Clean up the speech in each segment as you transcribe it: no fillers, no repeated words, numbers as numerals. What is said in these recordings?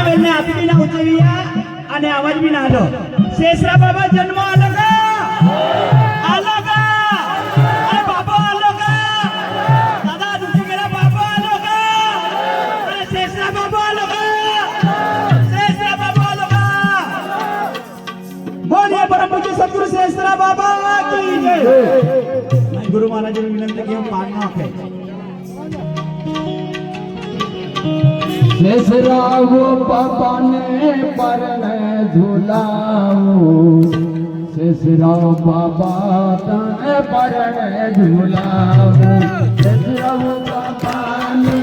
ના વેલને આપી બી ના ઉચેવ્યા અને અવાજ બી ના આલો શેષરા બાબા જન્મ અરે બાબા દાદા દુખી ગયેલા બાબા અરે શેષરા બાબા બોલીએ પરમ પૂજ્ય સદગુરુ શેષરા બાબા કી જય। मैं गुरु महाराज ने विनंती की हम पाड़ना है शेषराव पापा ने परने झूलाओ शेषराव बाबा तने परने झूलाओ शेषराव पापा ने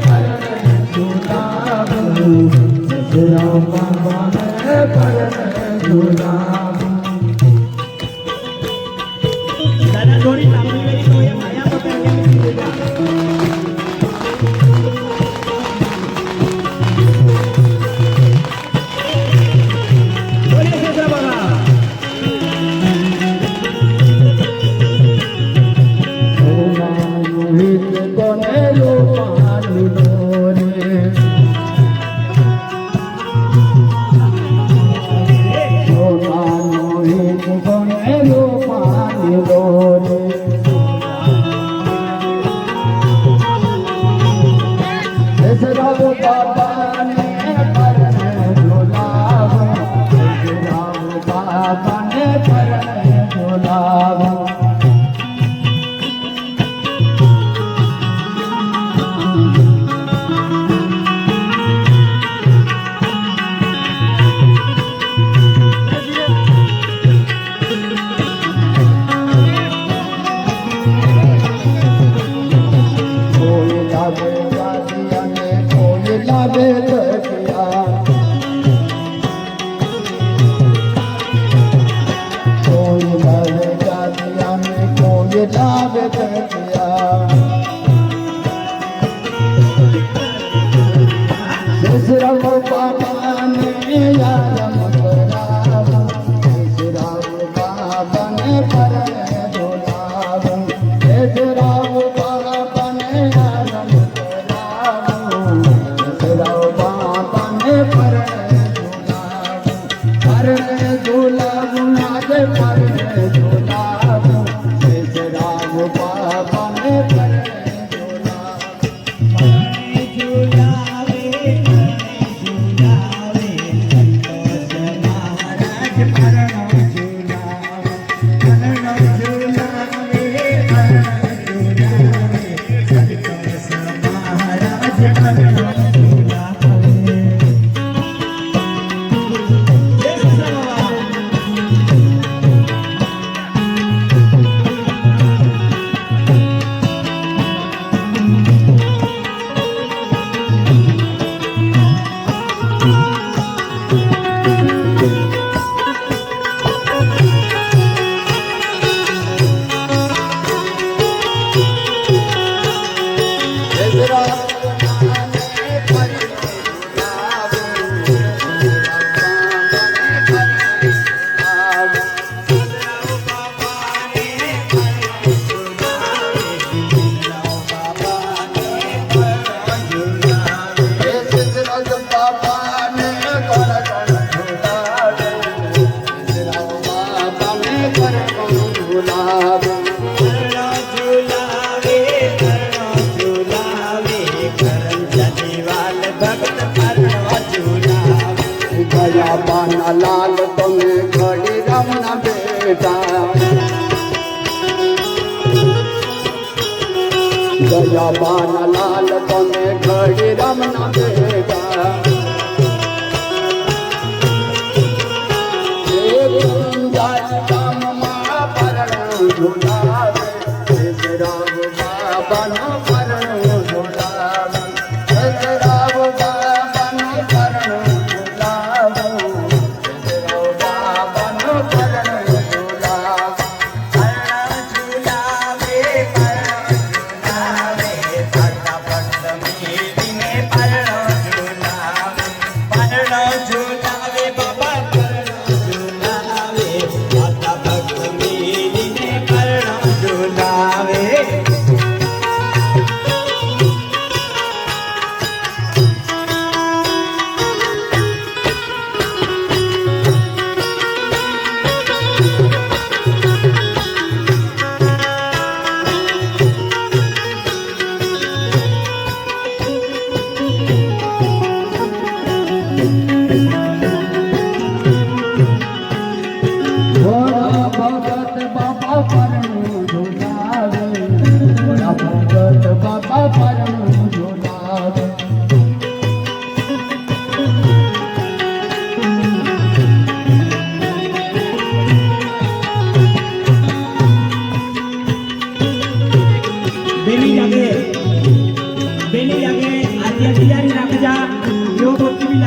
परने झूलाओ शेषराव बाबा ने परने झूलाओ दादा थोड़ी लांबी गई तो ये माया पकड़ के मिलेगा लाल तुम्हें खड़ी रमना बेटा गया बाना लाल तुम्हें खड़ी रमना बेटा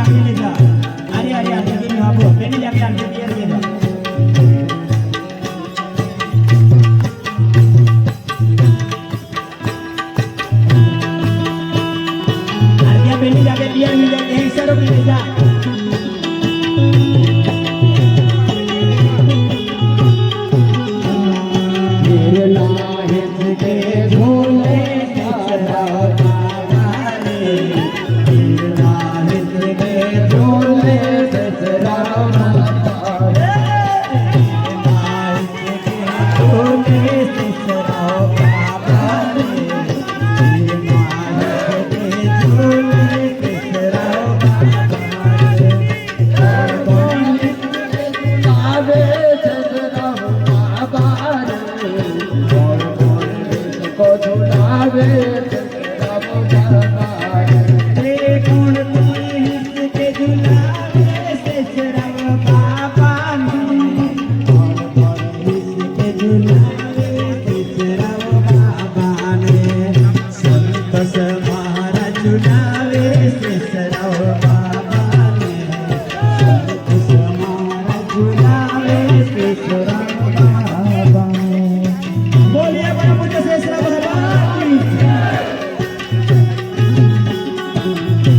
આખી લીધા અરે અરે આ જગ્યાની આપો પેલી જ આખી આખી લીધા પેલી જાગે દિયા ની જાગે એ સરો ની જા मेरे लाहे के झोले सदा बाबारे मेरे लाहे के झोले सदा बाबारे झोले सरो बाबारे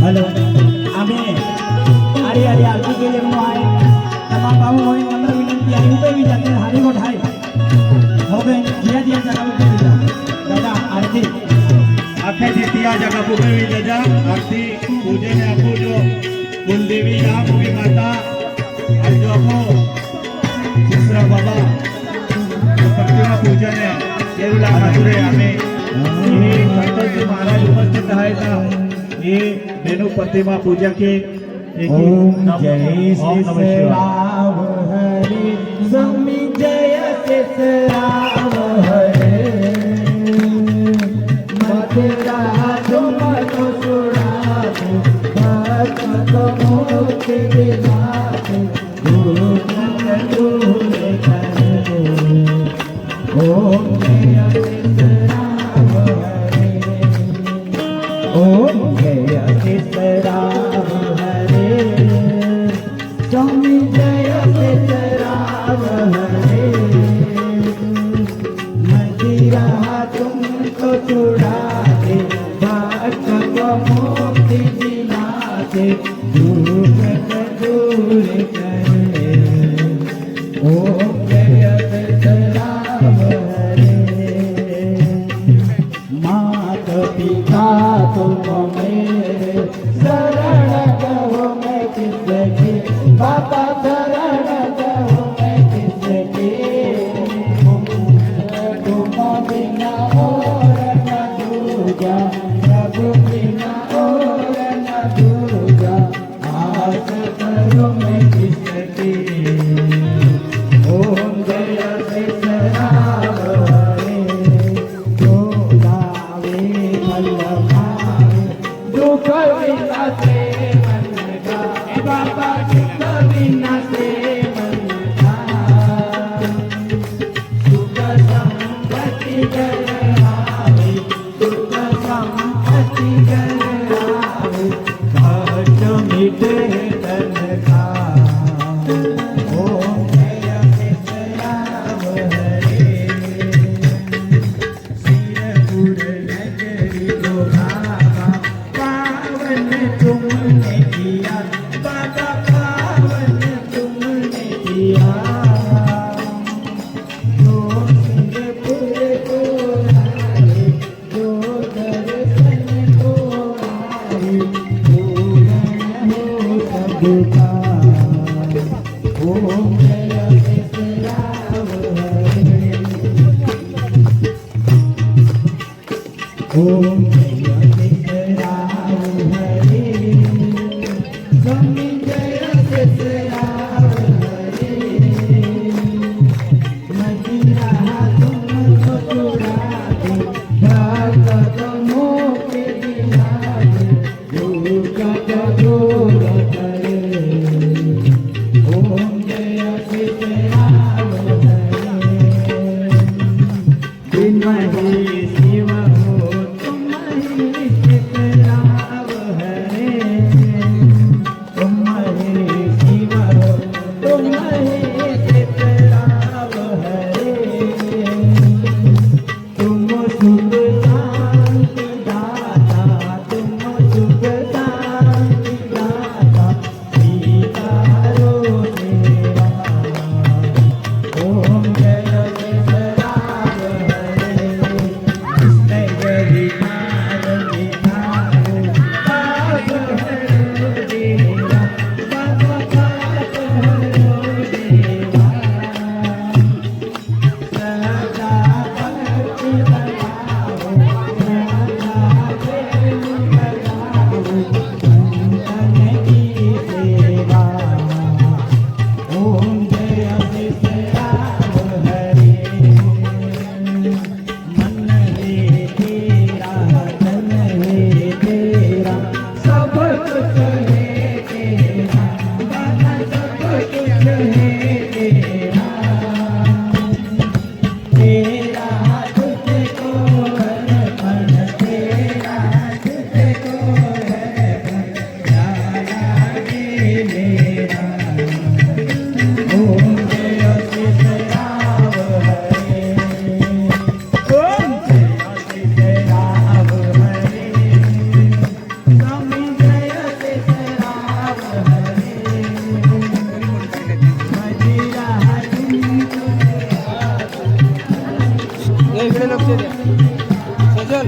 हेलो आमे अरे अरे आरती के लिए आए तमाम बाबू होई नम्र विनंती आई ऊपर भी जाते हारी को ढाई हो गए दिया दिया जगह पे जा दादा आरती आखे दिया जगह पे भी जा आरती पूजे ने आपको जो कुलदेवी आप भी माता और जो आपको दूसरा बाबा प्रतिमा पूजन है केवला मधुरे हमें ये संतोष जी महाराज उपस्थित है था ये बेनु प्रतिमा पूजा के ओम जय श्री राम हरि स्वामी जय श्री राम हरे मधुरा तुम तो सुराते भक्त को मुक्ति दिलाते गुरु दूर करे ओम जय श्री राम हरे ओम जय श्री राम हरे स्वामी जय श्री राम हरे मदिरा तुमको छुड़ाते भक्त को मुक्ति दिलाते दुख दूर करे ओम जय श्री राम हरे मात पिता तुम मेरे शरण कहो मैं किसके बाबा शरण कहो मैं किसके तुम बिना और न दूजा प्रभु बिना और न दूजा आस करो मैं किसके ओम जय श्री राम हरे गावे मल्लभावे दुख विनाशे मन का बाबा दुख विनाशे मन का सुख संपत्ति कर आवे सुख संपत्ति कर आवे कष्ट मिटे तन का ओम जय श्री राम हरे सिरपुर नगरी को भागा पावन तुमने किया बाबा पावन तुमने किया जो सिरपुर को आए जो दर्शन को आए पूर्ण हो सबका ओम जय श्री राम हरे ओम जय श्री राम हरे स्वामी जय श्री राम हरे मदिरा तुमको छुड़ाते भक्त को मुक्ति दिलाते दुख दूर करे ओम जय અજોર